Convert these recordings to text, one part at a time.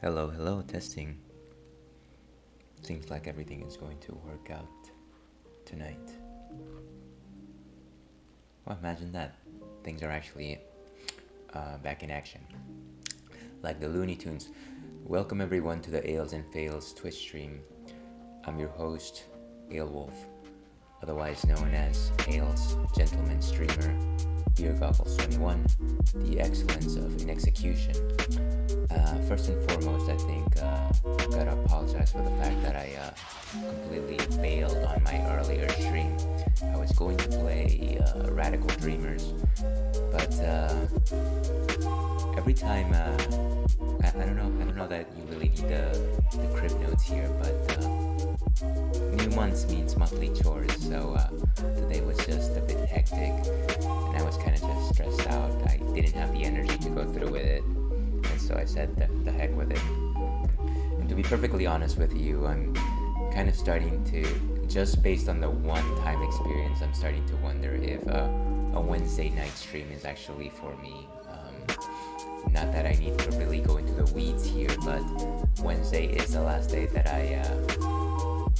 Hello, hello, testing. Seems like everything is going to work out tonight. Well, imagine that. Things are actually back in action. Like the Looney Tunes. Welcome everyone to the Ales and Fails Twitch stream. I'm your host, Alewolf, otherwise known as Ales, gentleman streamer, Beer Goggles 21, the excellence of in execution. First and foremost, I think I've got to apologize for the fact that I completely failed on my earlier stream. I was going to play Radical Dreamers, but every time I don't know that you really need the crib notes here, but new months means monthly chores, so today was just a bit hectic, and I was kind of just stressed out. I didn't have the energy to go through with it, and so I said the heck with it. And to be perfectly honest with you, I'm kind of starting to, just based on the one-time experience, I'm starting to wonder if a Wednesday night stream is actually for me. Not that I need to really go into the weeds here, but Wednesday is the last day that I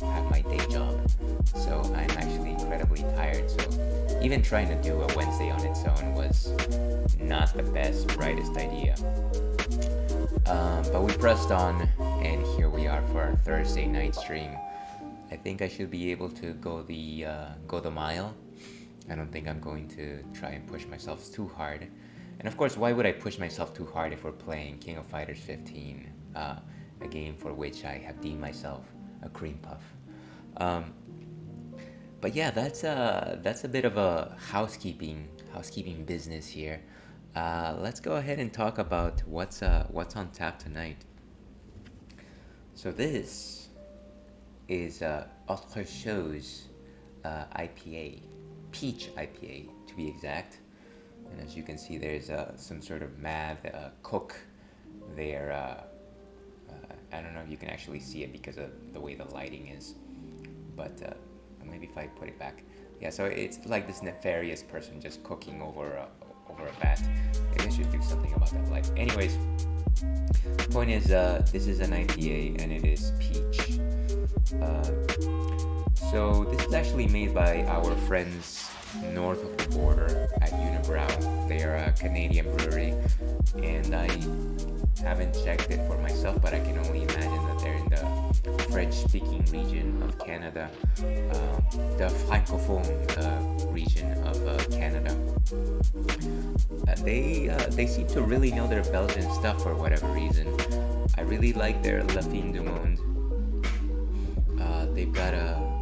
have my day job, so I'm actually incredibly tired. So even trying to do a Wednesday on its own was not the best, brightest idea. But we pressed on, and here we are for our Thursday night stream. I think I should be able to go the mile. I don't think I'm going to try and push myself too hard. And of course, why would I push myself too hard if we're playing King of Fighters 15, a game for which I have deemed myself a cream puff. But yeah, that's a bit of a housekeeping business here. Let's go ahead and talk about what's on tap tonight. So this is Autre Chose IPA, peach IPA to be exact. And as you can see, there's some sort of mad cook there. I don't know if you can actually see it because of the way the lighting is, but maybe if I put it back. Yeah, so it's like this nefarious person just cooking over a bat. Maybe I should do something about that light. Anyways, the point is, this is an IPA and it is peach. So this is actually made by our friends north of the border at Unibrow. They are a Canadian brewery, and I haven't checked it for myself, but I can only imagine that they're in the French-speaking region of Canada, the Francophone region of Canada. They seem to really know their Belgian stuff for whatever reason. I really like their La Fin du Monde. They've got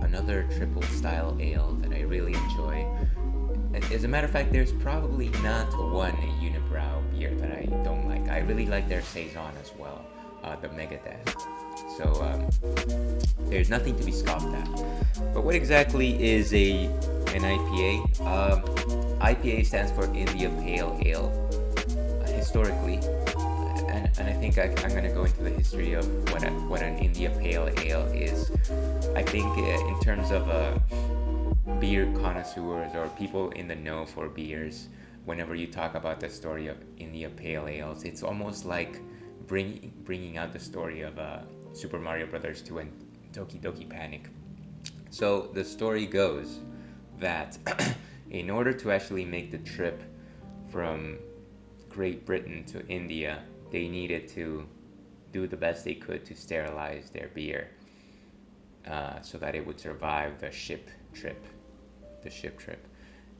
another triple style ale that I really enjoy. As a matter of fact, there's probably not one Unibrow beer that I don't like. I really like their Saison as well, the Megadeth. So there's nothing to be scoffed at. But what exactly is an IPA? IPA stands for India Pale Ale. Historically, and I think I'm going to go into the history of what an India Pale Ale is. I think in terms of beer connoisseurs or people in the know for beers, whenever you talk about the story of India Pale Ales, it's almost like bringing out the story of Super Mario Brothers 2 and Doki Doki Panic. So the story goes that in order to actually make the trip from Great Britain to India, they needed to do the best they could to sterilize their beer so that it would survive the ship trip.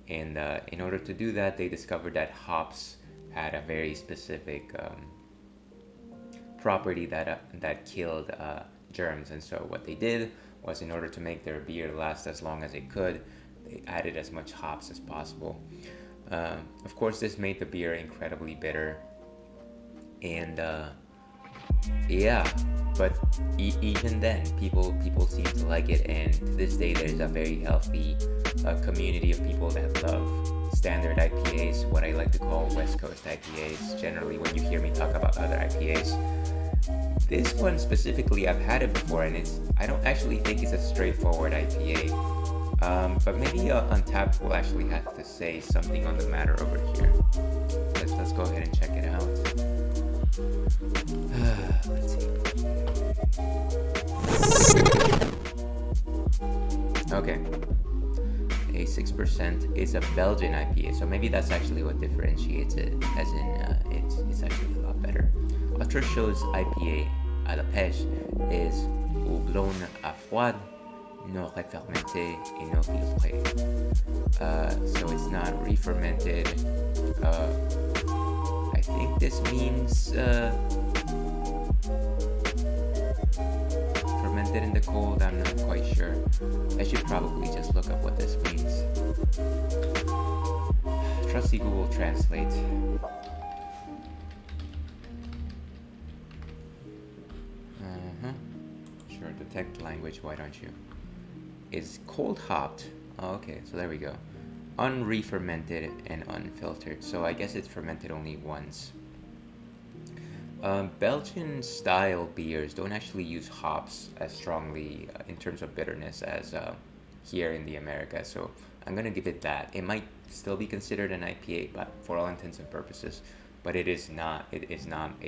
And in order to do that, they discovered that hops had a very specific property that killed germs. And so what they did was, in order to make their beer last as long as it could, they added as much hops as possible. Of course, this made the beer incredibly bitter. And yeah, but even then, people seem to like it, and to this day, there's a very healthy community of people that love standard IPAs, what I like to call West Coast IPAs. Generally, when you hear me talk about other IPAs, this one specifically, I've had it before, and I don't actually think it's a straightforward IPA. But maybe Untappd will actually have to say something on the matter over here. Let's go ahead and check it out. Let's see. Okay. A 6% is a Belgian IPA, so maybe that's actually what differentiates it, as in it's actually a lot better. Autre chose IPA à la pêche is houblon à froid, non refermenté et non filtré. So it's not re-fermented. I think this means fermented in the cold. I'm not quite sure. I should probably just look up what this means. Trusty Google Translate. Sure, detect language, why don't you? It's cold hopped. Oh, okay, so there we go. Unre-fermented and unfiltered. So I guess it's fermented only once. Belgian style beers don't actually use hops as strongly in terms of bitterness as here in the Americas. So I'm gonna give it that. It might still be considered an IPA, but for all intents and purposes, but it is not. It is not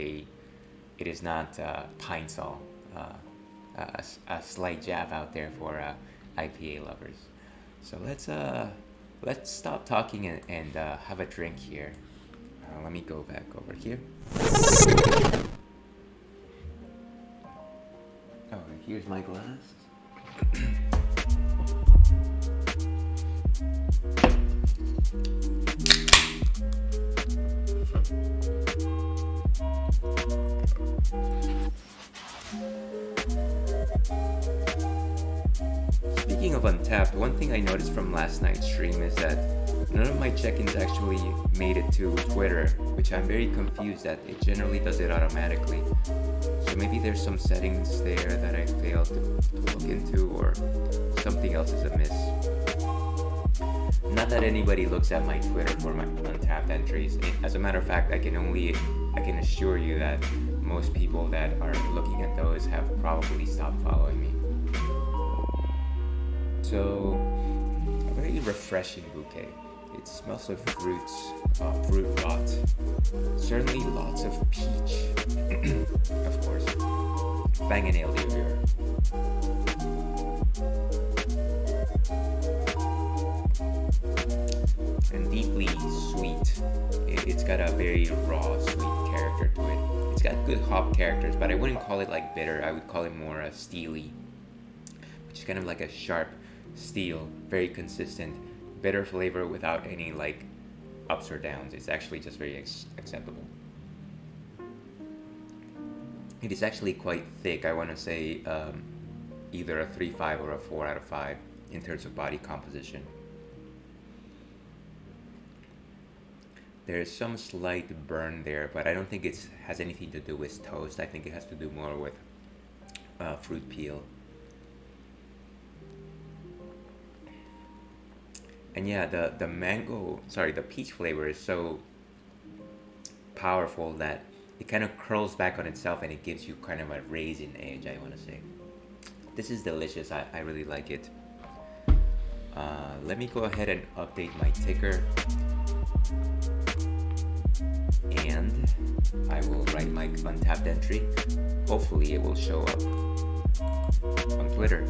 Pine Sol. A slight jab out there for IPA lovers. So let's stop talking and have a drink here. Let me go back over here. Oh, here's my glass. Speaking of Untapped, one thing I noticed from last night's stream is that none of my check-ins actually made it to Twitter, which I'm very confused at. It generally does it automatically. So maybe there's some settings there that I failed to look into, or something else is amiss. Not that anybody looks at my Twitter for my Untapped entries. As a matter of fact, I can assure you that most people that are looking at those have probably stopped following me. So, a very refreshing bouquet. It smells of fruits, fruit rot. Certainly lots of peach, of course. Bang and ale beer. And deeply sweet. It's got a very raw, sweet character to it. It's got good hop characters, but I wouldn't call it like bitter. I would call it more steely, which is kind of like a sharp steel, very consistent, bitter flavor without any like ups or downs. It's actually just very acceptable. It is actually quite thick. I want to say either a 3.5 or a 4 out of 5 in terms of body composition. There is some slight burn there, but I don't think it has anything to do with toast. I think it has to do more with fruit peel. And yeah, the peach flavor is so powerful that it kind of curls back on itself and it gives you kind of a raisin edge, I want to say. This is delicious. I really like it. Let me go ahead and update my ticker. And I will write my Untapped entry. Hopefully it will show up on Twitter.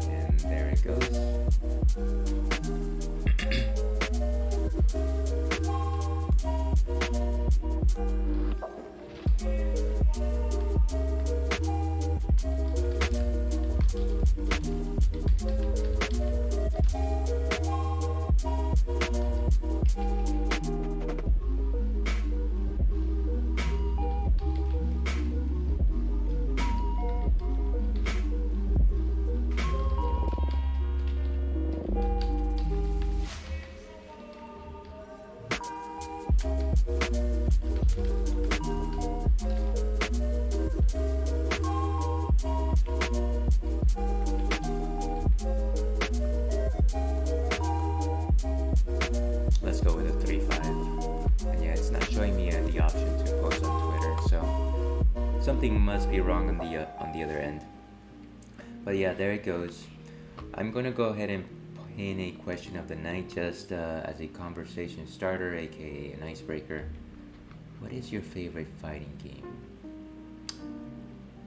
And there it goes. Let's go with a 3.5. And yeah, it's not showing me the option to post on Twitter, so something must be wrong on the other end. But yeah, there it goes. I'm gonna go ahead and pin a question of the night just as a conversation starter, aka an icebreaker. What is your favorite fighting game?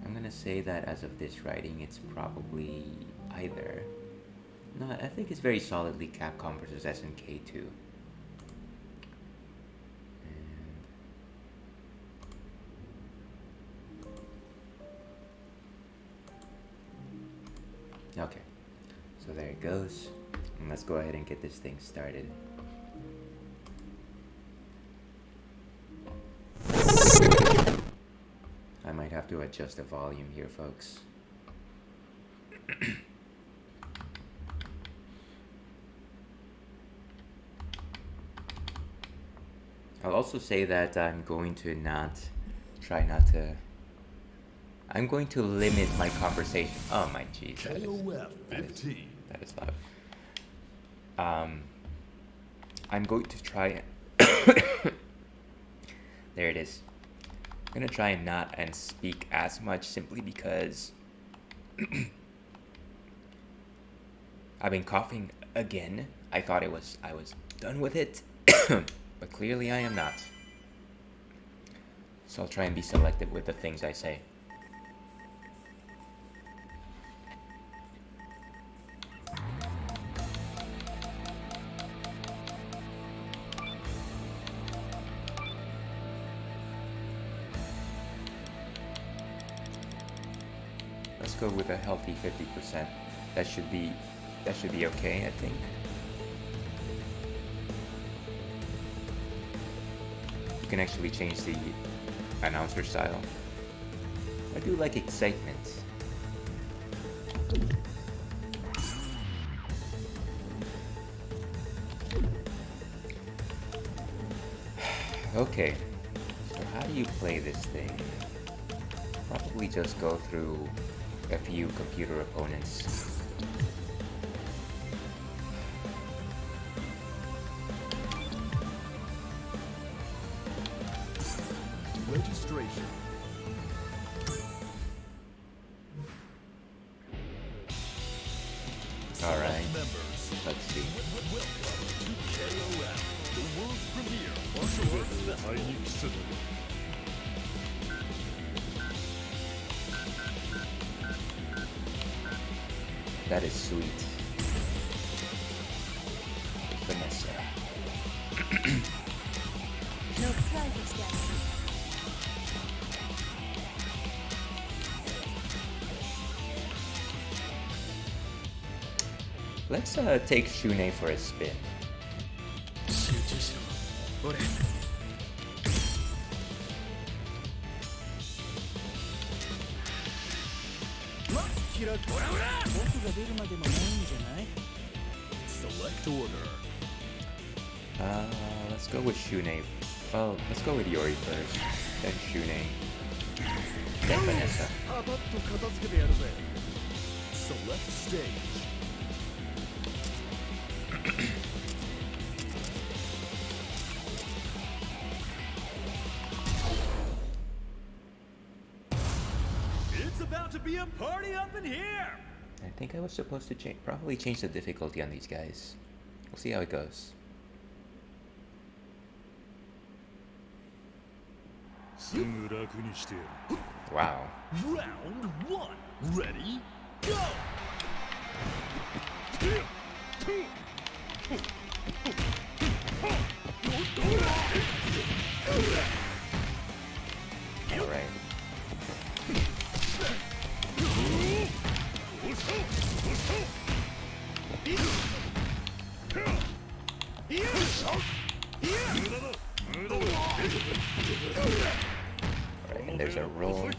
I'm gonna say that as of this writing, it's probably either. No, I think it's very solidly Capcom versus SNK 2. Okay, so there it goes. And let's go ahead and get this thing started. I might have to adjust the volume here, folks. I'll also say that I'm going to I'm going to limit my conversation. Oh my jeez, that is loud. I'm going to try. There it is. I'm gonna try and not speak as much simply because I've been coughing again. I thought I was done with it, but clearly I am not. So I'll try and be selective with the things I say. Let's go with a healthy 50%. That should be okay, I think. You can actually change the announcer style. I do like excitement. Okay, so how do you play this thing? Probably just go through a few computer opponents. Registration. All right, let's see. Welcome to Chillhop, the world's premier martial arts festival. That is sweet. Vanessa. No private stuff. Let's take Shunei for a spin. Select order. Let's go with Shunei. Well, let's go with Yori first, then Shunei, then Vanessa. Select stage. It's about to be a party up in here. I think I was supposed to probably change the difficulty on these guys. We'll see how it goes. Wow. Round one. Ready? Go! All right. Alright, and there's a roll.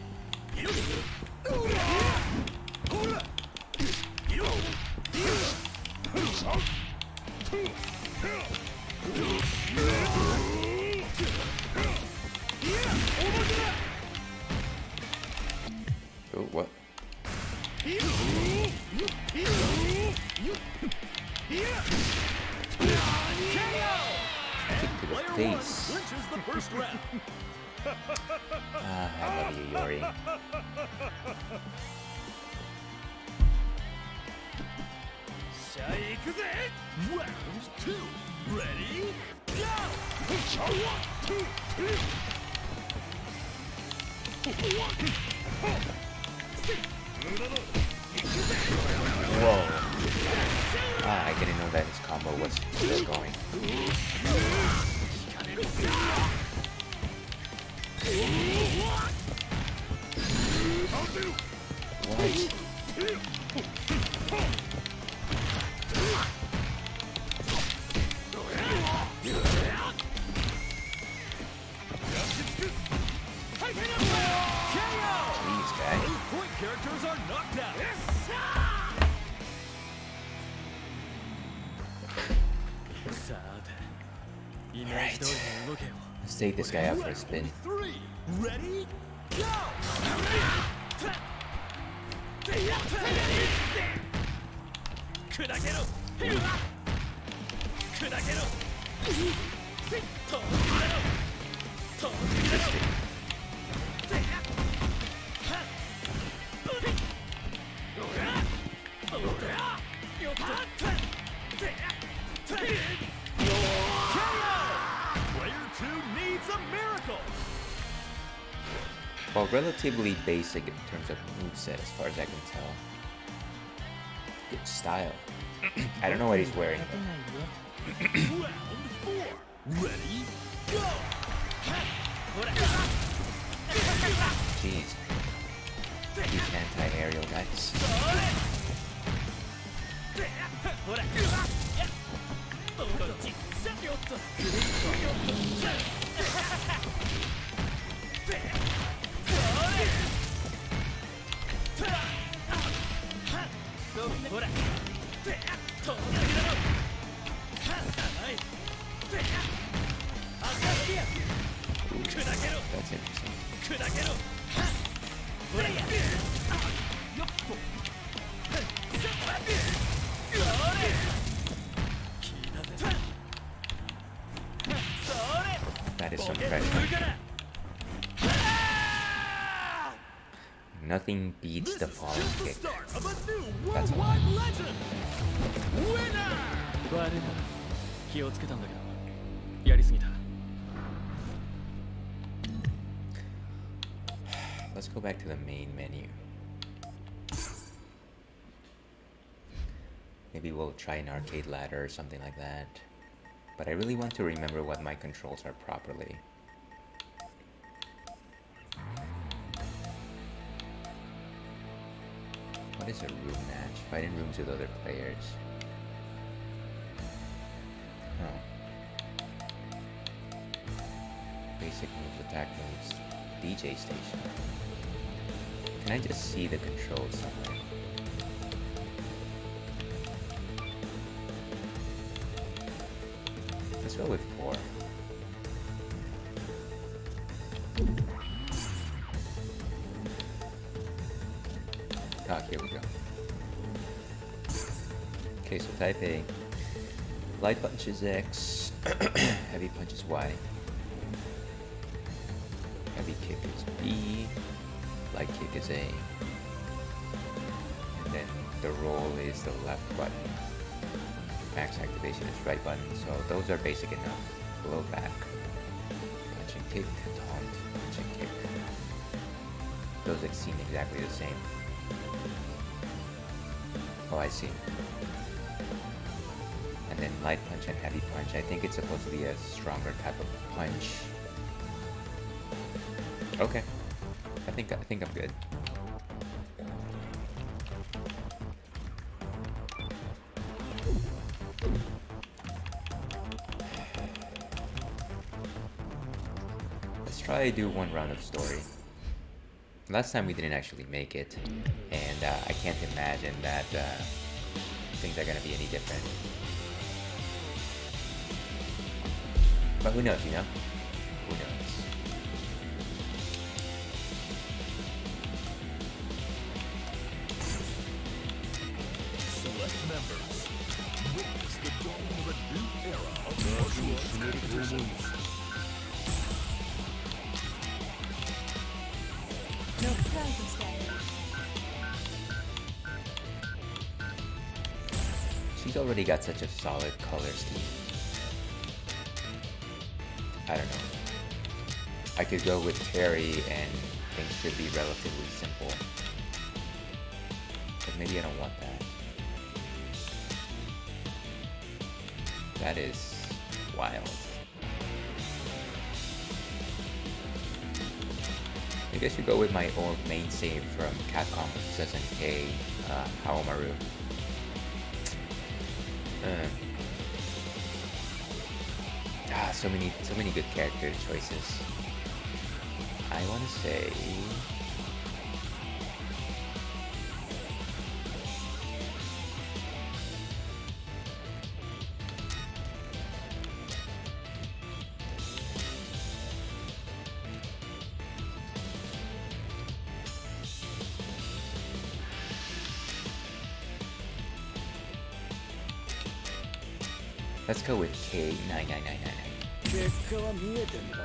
Oh, what? Kick to the face. The first round. I love you, Yori. Round two. Ready? Go! 1, 2, 3. Whoa. Ah, I didn't know that his combo was still going. What? Jeez, guy. Point characters are knocked out. Right. Let's take this guy out for a spin. 3, ready, go! Player 2 needs a miracle! Well, relatively basic in terms of moveset as far as I can tell. Good style. I don't know what he's wearing. Round 4, ready, go! Jeez. These anti-aerial guys. That's interesting. That is some pressure. Nothing beats the falling kick. That's all. legend! Winner! 悪いな気をつけたんだけどやりすぎた Let's go back to the main menu. Maybe we'll try an arcade ladder or something like that. But I really want to remember what my controls are properly. What is a room match? Fight in rooms with other players. Oh. Basic moves, attack moves, DJ station. Can I just see the controls somewhere? Let's go with 4. Ah, here we go. Okay, so type A. Light punch is X. Heavy punch is Y. Heavy kick is B. Light kick is A. And then the roll is the left button. Max activation is right button, so those are basic enough. Blow back. Punch and kick, taunt, punch and kick. Those that seem exactly the same. Oh, I see. And then light punch and heavy punch. I think it's supposed to be a stronger type of punch. Okay. I think I'm good. Let's try to do one round of story. Last time we didn't actually make it, and I can't imagine that things are gonna be any different. But who knows, you know? Who knows? Select members. Witness the dawning of a new era of martial arts competitions. No Frankenstein. She's already got such a solid color scheme. I don't know. I could go with Terry and things should be relatively simple. But maybe I don't want that. That is wild. I guess you go with my old main save from Capcom SNK, Haomaru. So many good character choices. I want to say let's go with K99999. 結果は見えてんだろ。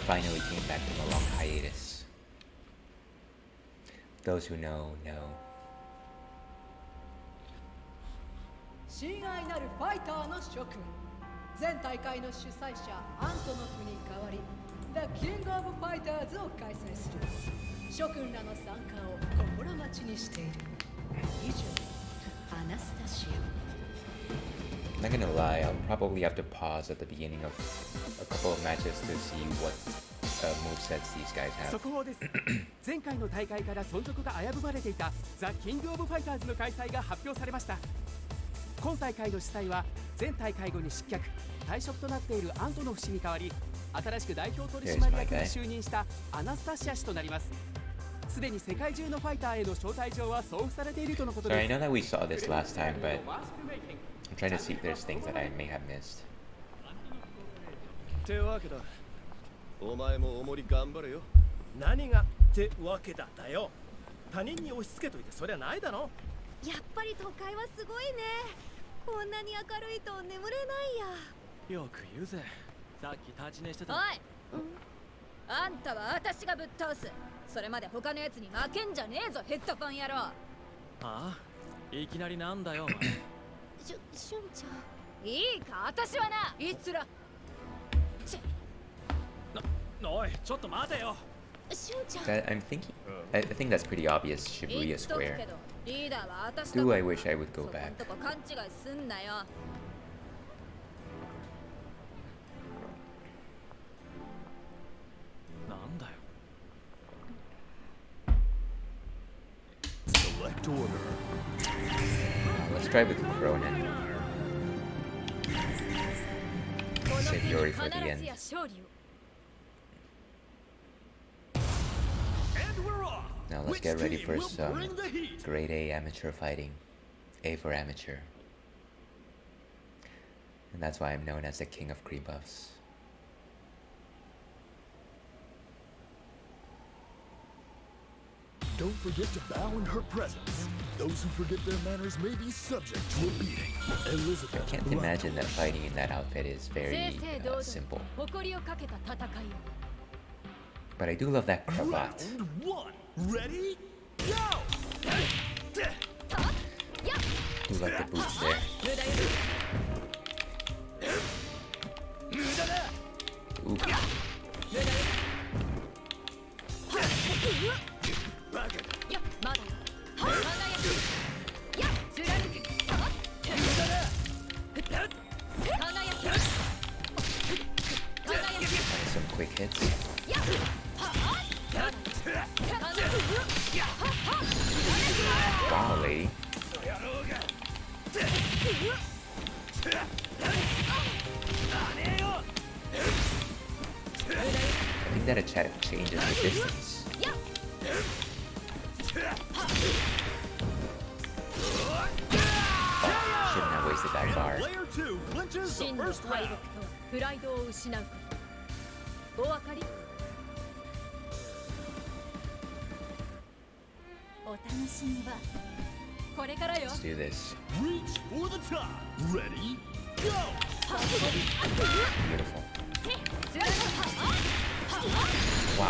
Finally came back from a long hiatus. Those who know, know. 親愛なるファイターの諸君、前大会の主催者アントノフに代わり The King of Fighters を開催する。諸君らの参加を心待ちにしている。以上、アナスタシア。 I'm not gonna lie, I'll probably have to pause at the beginning of a couple of matches to see what movesets these guys have. 速報です。前回の大会から存続が危ぶまれていたザ・キング・オブ・ファイターズの開催が発表されました。今大会の主催は前大会後に失脚退職となっているアントノフ氏に代わり新しく代表取締役に就任したアナスタシア氏となります。すでに世界中のファイターへの招待状は送付されているとのことです。 Sorry, I know that we saw this last time, but I'm trying to see if there's things that I may have missed. ってわけだ。お前もおもり頑張れよ。何がってわけだだよ。他人に押し付けといてそりゃないだろ。やっぱり都会はすごいね。こんなに明るいと眠れないや。よく言うぜ。さっき立ち寝してた。おい、あんたは私がぶっ倒す。それまで他のやつに負けんじゃねえぞ、ヘッドフォン野郎。ああ、いきなりなんだよ。しゅんちゃん。いいか、私はな。いつら。おい、ちょっと待てよ。しゅんちゃん。 I think that's pretty obvious, Shibuya 言っとく Square. けど、リーダーは私 Do I wish I would go そこん back? とこ勘違いすんなよ。なんだよ。Select order. Let's try with Cronin. Save Yori for the 必 end. ずや勝利を。 And we're off. Now let's Which get ready team for will some bring the heat? grade A amateur fighting. A for amateur. And that's why I'm known as the king of creep buffs. Don't forget to bow in her presence. Those who forget their manners may be subject to a beating. Elizabeth. I can't imagine that fighting in that outfit is 正 very 々堂々 simple. 誇りをかけた戦いを。 But I do love that cravat. Round one. Ready? Go! Do like the boots there. 無駄よ。 Ooh. いや、まだよ。輝き。いや、貫く。輝き。輝き。 Some quick hits. いや、Wow, lady. I think that attack changes the distance. Shouldn't have wasted that bar. Player two clinches the 真の first 敗北 round. とはプライドを失うこと。お分かり？お楽しみはこれからよ。 Let's do this. Reach for the top. Ready? Go! Beautiful. 貫く。 Wow.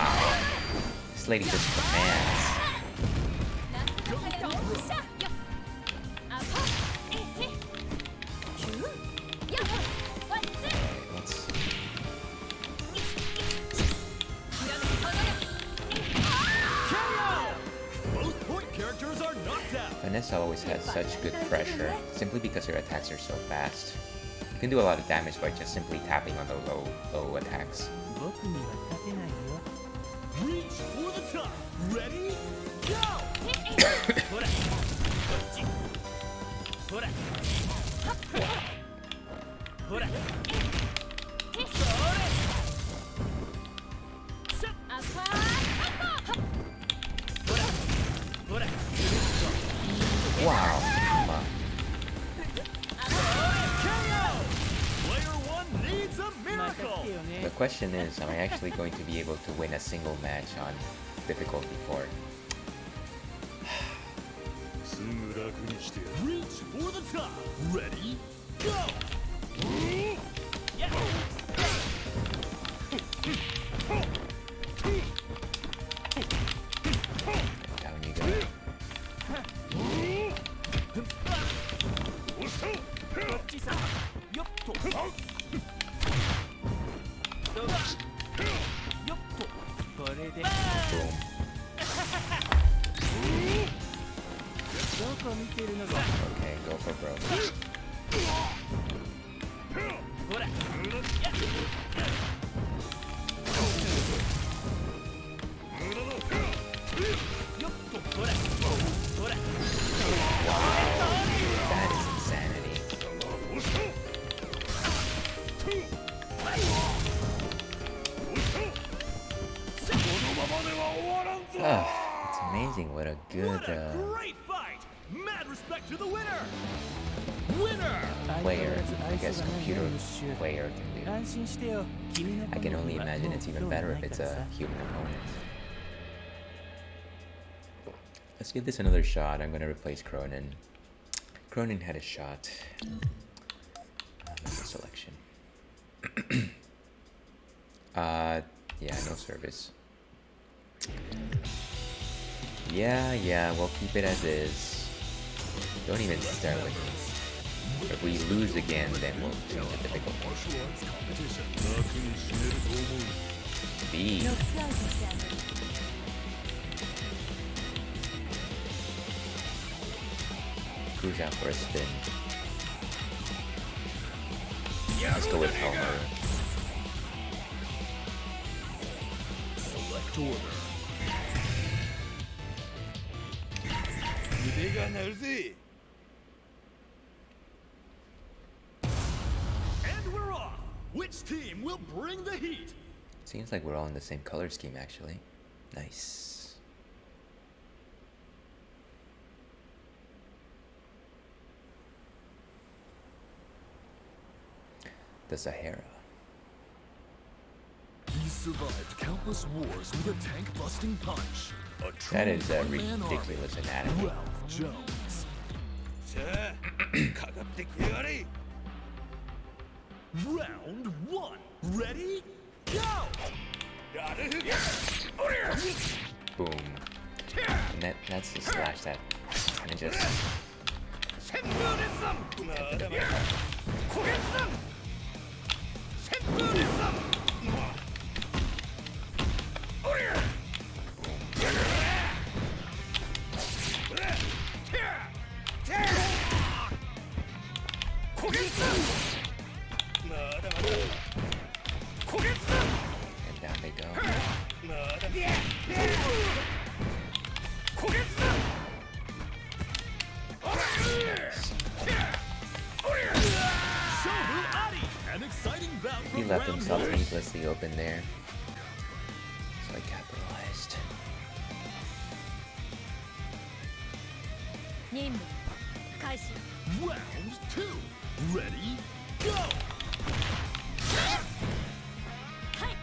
This lady just commands. やっ、ワンツー。 Let's Cell always has such good pressure simply because her attacks are so fast. You can do a lot of damage by just simply tapping on the low attacks. 僕には勝てないよ。 Reach for the top. Ready? Go! ほらこっちほらほらそれ ほら Wow. Come on. Player one needs a また miracle. 来てよね The question is, am I actually going to be able to win a single match on difficulty 4? すぐ楽にしてやる Reach for the top. Ready? Go! Down you go. こっちさよっとどうだよっとこれで Boom. どこ見てるのさ Okay, go for broke. ほらよっとほらほら That is insanity. Ah, it's amazing what a good What a great fight! Mad respect to the winner! Winner! player, I guess computer player can do. 安心してよ君の I can only imagine it's even better if it's a human opponent. Let's give this another shot. I'm gonna replace Cronin. Cronin had a shot. Member selection. Yeah, no service. Yeah, we'll keep it as is. Don't even start with me. If we lose again, then we'll change the difficulty. Martial arts competition. 楽に死ねると思う B. Cruise out for a spin. Let's go with Homer. Select order. 腕が鳴るぜ And we're off! Which team will bring the heat? Seems like we're all in the same color scheme actually. Nice. The Sahara. He survived countless wars with a tank-busting punch. A true That is a one-man ridiculous army. anatomy. Ralph Jones. さあかかってきやがれ Round one. Ready? Go! やる Boom. And that's the slash that kind of just 旋風ですまだまだ焦げす旋風ですおりゃ and down they go. An exciting bout He from left round himself one. needlessly open there. So I capitalized. 任務開始 Round two. Ready? Go! はい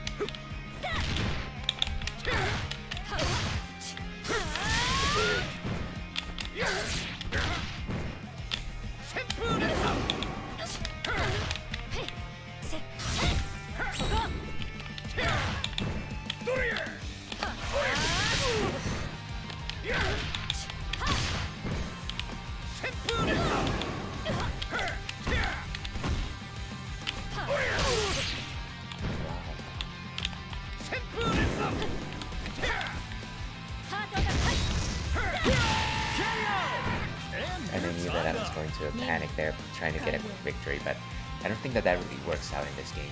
into a panic there, trying to get a quick victory, but I don't think that really works out in this game.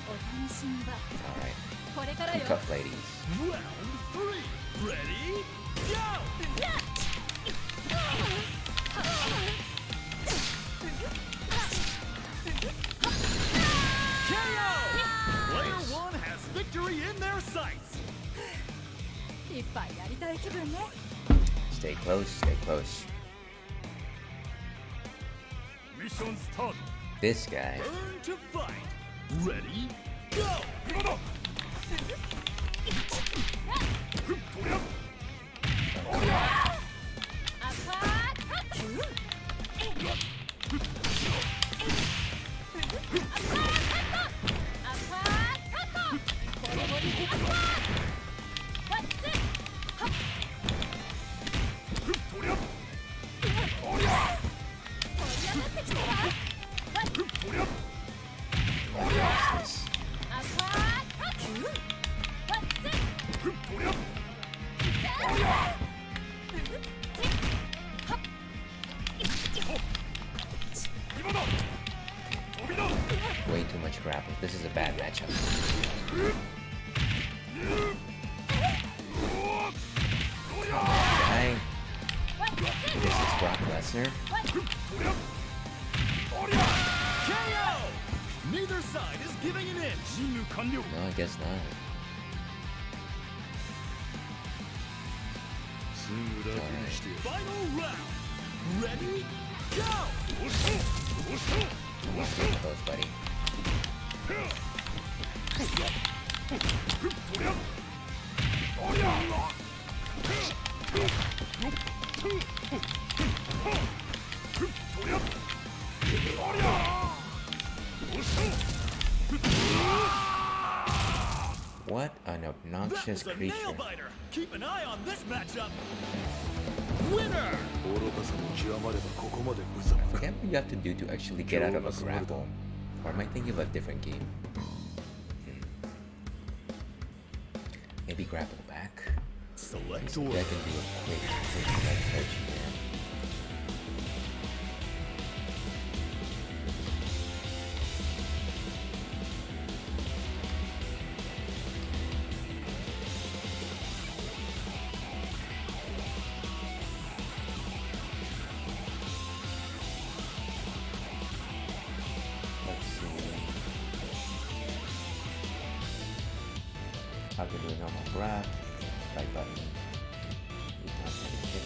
お楽しみは Alright, これからよ tough ladies. Round 3. Ready? Go! KO! Player 1 has victory in their sights. いっぱいやりたい気分ね Stay close, stay close. Mission start. This guy. Burn to fight. Ready? Go! Way too much grapple. This is a bad matchup. Guy. This is Brock Lesnar. KO! Neither side is giving an inch. No, I guess not. Final round. Ready? Go! Stay close, buddy. What an obnoxious That was a creature. nail biter. Keep an eye on this matchup. Winner! I forget what you have to do to actually get out of a grapple. Or am I thinking of a different game? Maybe grapple back? Select Maybe I can do a quick leg search here. Let's see. How to do a normal grab. Right button. Is not getting hit.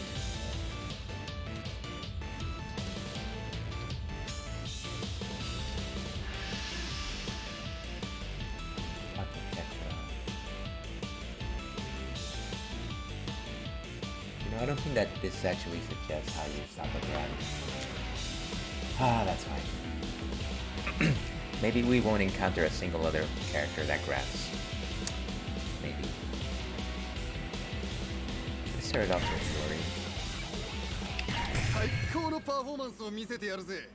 You know, I don't think that this actually suggests how you stop a grab. Ah, that's fine. Maybe we won't encounter a single other character that grabs. Maybe. Let's start off with Yori. 最高のパフォーマンスを見せてやるぜ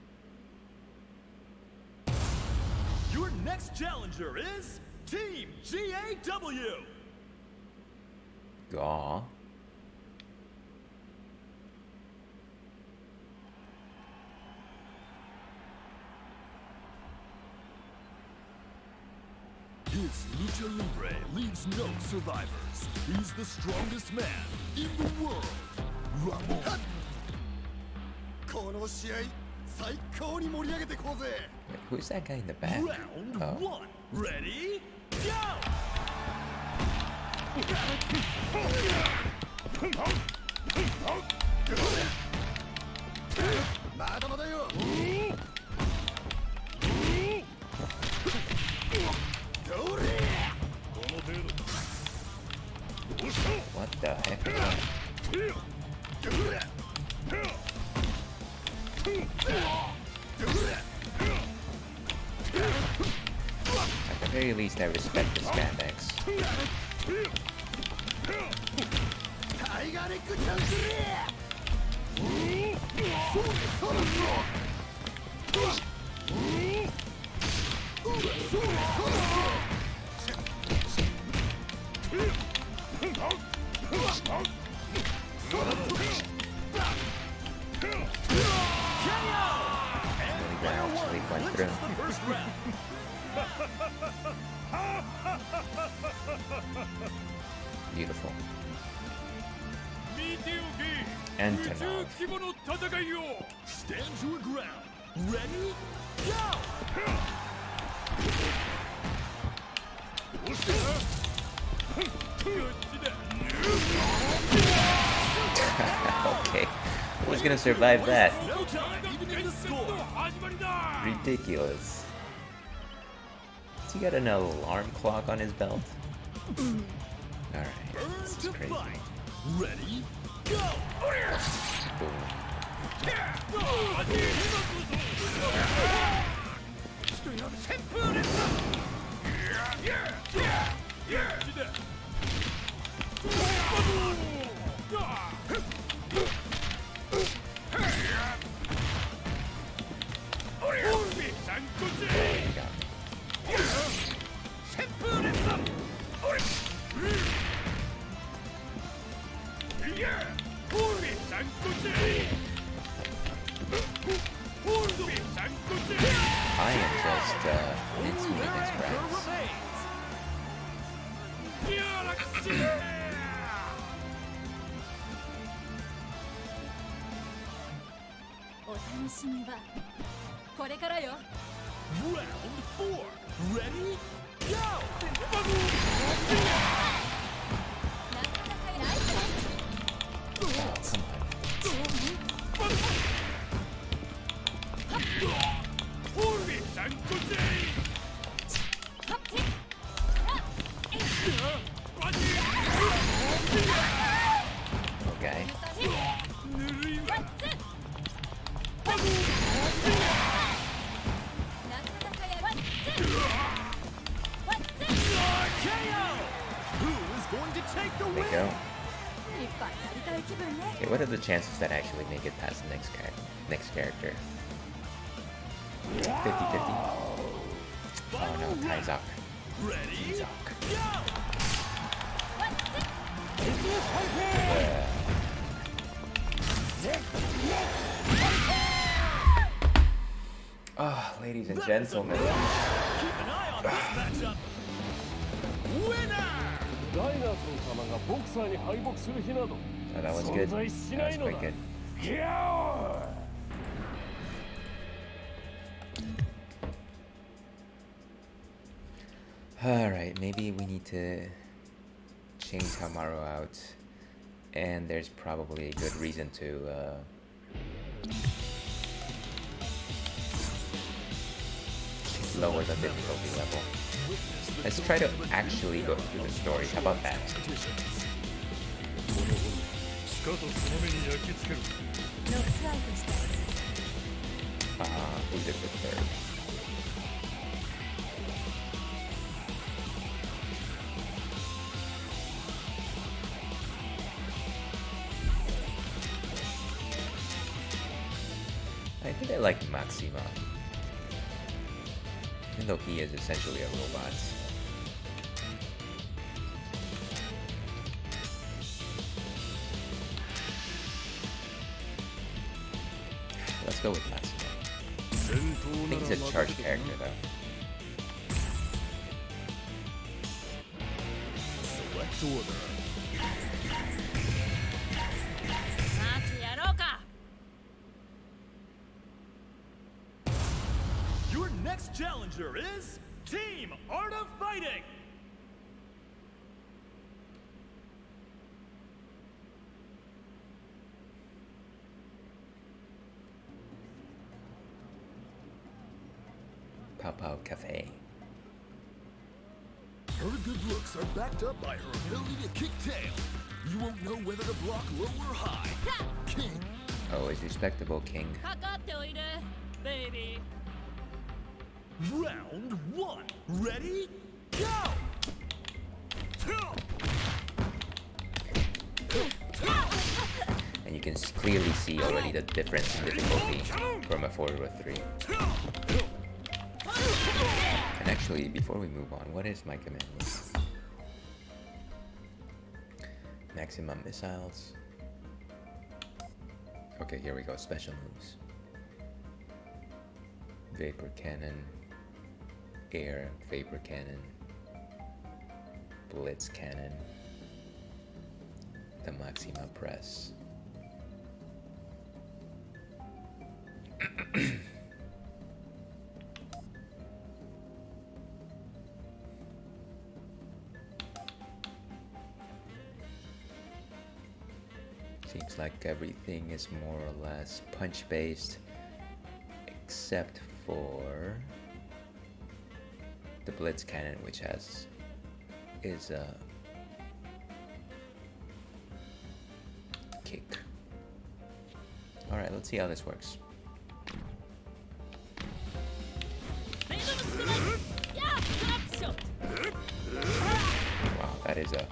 Your next challenger is Team GAW. Aw. His lucha libre leaves no survivors. He's the strongest man in the world. Ramon. この試合最高に盛り上げてこうぜ Wait, who's that guy in the back? Round Oh. 1. Ready? Go! まだまだよどれ What the heck is that? At the very least, I respect the spandex. タイガーネックチャンス true. First round. Beautiful. 見ておけ。 Antonov. 規模の戦いを。Stand your ground. Ready? Go. 押してな。こっちだ。 Okay. Who's gonna survive that? No time. Even in the score. 始まりだ。 Ridiculous. Has he got an alarm clock on his belt? Alright. Burn This is to crazy. fight. Ready? Go. Boom. 旋風です。旋風です。I am just mincemeat his friends. お楽しみはこれからよ。 Round 4. Ready? Go. なかなか偉いぜ。 Oh, come on. Okay. なかなかやる。 Who is going to take the There you win? go. いっぱいやりたい気分ね。 Okay, what are the chances that I actually make it past the next character? 50-50. Oh no, Taizok. Ready? Taizok. Go. Oh, ladies and gentlemen. Keep an eye on this matchup. Winner! So that was good. That was quite good. Alright, maybe we need to change Hamaru out. And there's probably a good reason to lower the difficulty level. Let's try to actually go through the story. How about that? 鹿とその目に焼き付ける。 ノックアウトしたい。 Who did the third? I think I like Maxima. Even though he is essentially a robot. Let's go with Maxima. I think he's a charge character though. Select order. さあやろうか。 Your next challenger is Team Art of Fighting. Pow Pow Cafe. Her good looks are backed up by her ability to kick tail. You won't know whether to block low or high. King. Always respectable king. かかっておいで、ベイビー。 Round 1. Ready? Go! And you can clearly see already the difference in difficulty from a 4 to a 3. And actually, before we move on, what is my command list? Maximum missiles. Okay, here we go. Special moves. Vapor Cannon, Air Vapor Cannon, Blitz Cannon, the Maxima Press. Seems like everything is more or less punch based except for the Blitz Cannon, which is a kick. Alright, let's see how this works. Wow, that is a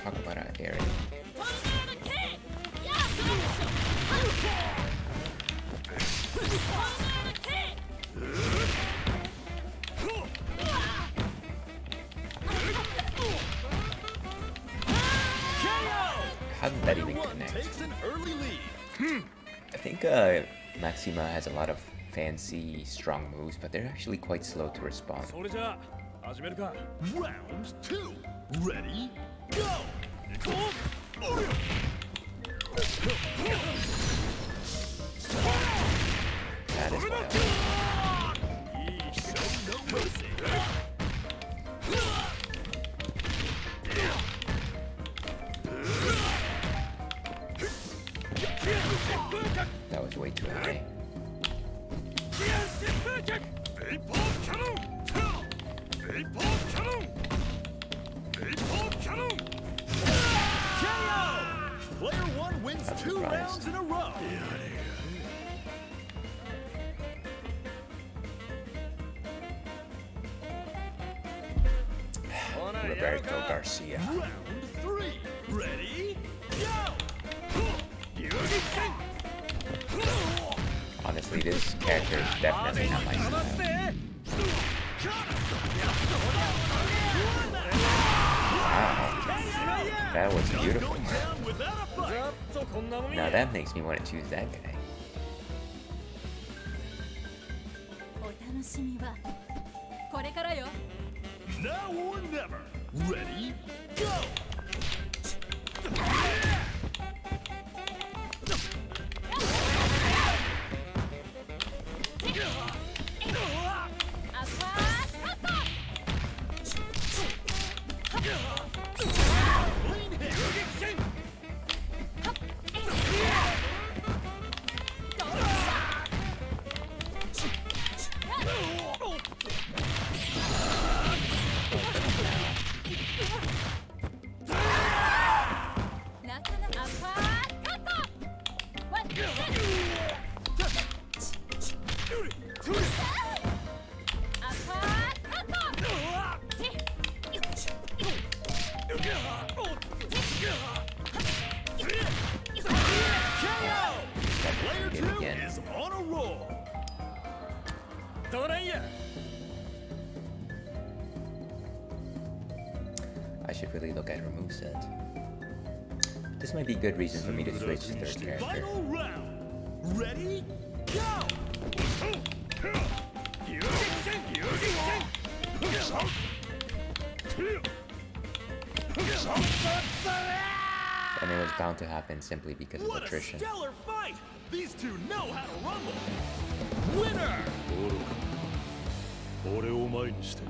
talk about our area. How did that even connect? Takes an early lead. I think Maxima has a lot of fancy, strong moves, but they're actually quite slow to respond. それじゃあ始めるか。Round 2. Ready? Go. 行こう。おりゃ。That is wild. Show no mercy. That was way too high. Player 1 wins I'm 2 surprised. rounds in a row. Roberto Garcia. Round 3. Ready? Go! Honestly, this character is definitely not my style. Wow, that was beautiful. Down without a fight. Now that makes me want to choose that guy. お楽しみはこれからよ。 Now or never. Ready? Go! Clean hit. Player 2 is on a roll. I should really look at her moveset. This might be a good reason for me to switch to third character. Final round. Ready? Go! And it was bound to happen simply because of What a attrition. stellar fight! These two know how to rumble. Winner! 俺を前にして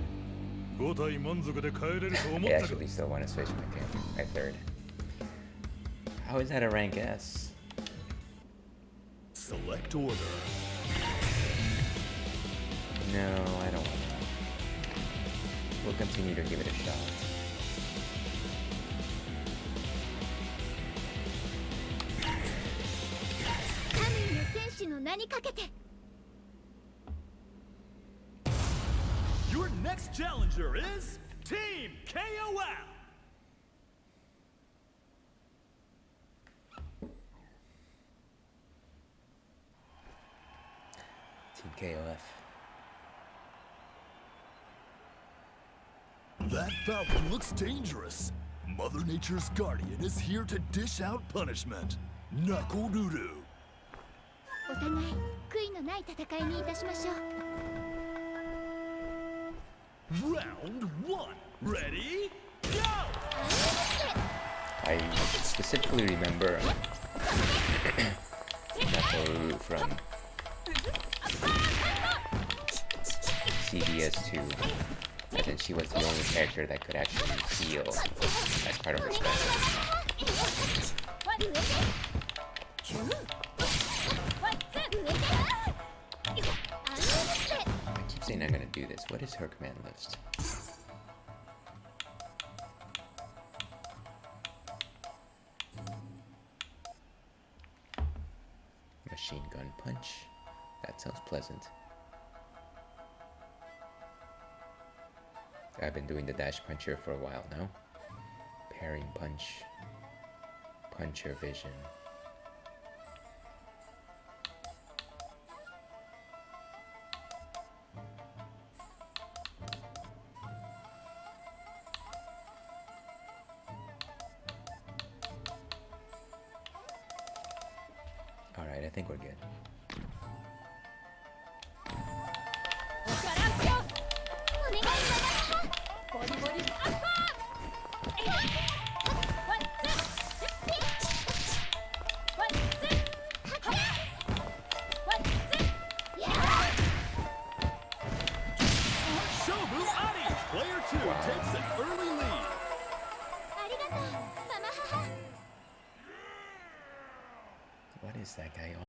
5体満足で帰れると思っ I たか actually still want to switch my third. How is that a rank S? Select order. No, I don't want to. We'll continue to give it a shot. Your next challenger is Team KOL. Team KOF. That falcon looks dangerous. Mother Nature's guardian is here to dish out punishment. Nakoruru. お互い悔いのない戦いにいたしましょう。 Round 1. Ready? Go! I specifically remember Nakoru from CBS2, and then she was the only character that could actually heal as part of her special. I keep saying I'm gonna do this. What is her command list? Machine gun punch. That sounds pleasant. I've been doing the dash puncher for a while now. Parrying punch. Puncher vision. Alright, I think we're good. Shobu Adi! Player 2 takes an early lead. ありがとうママ母。 What is that guy on?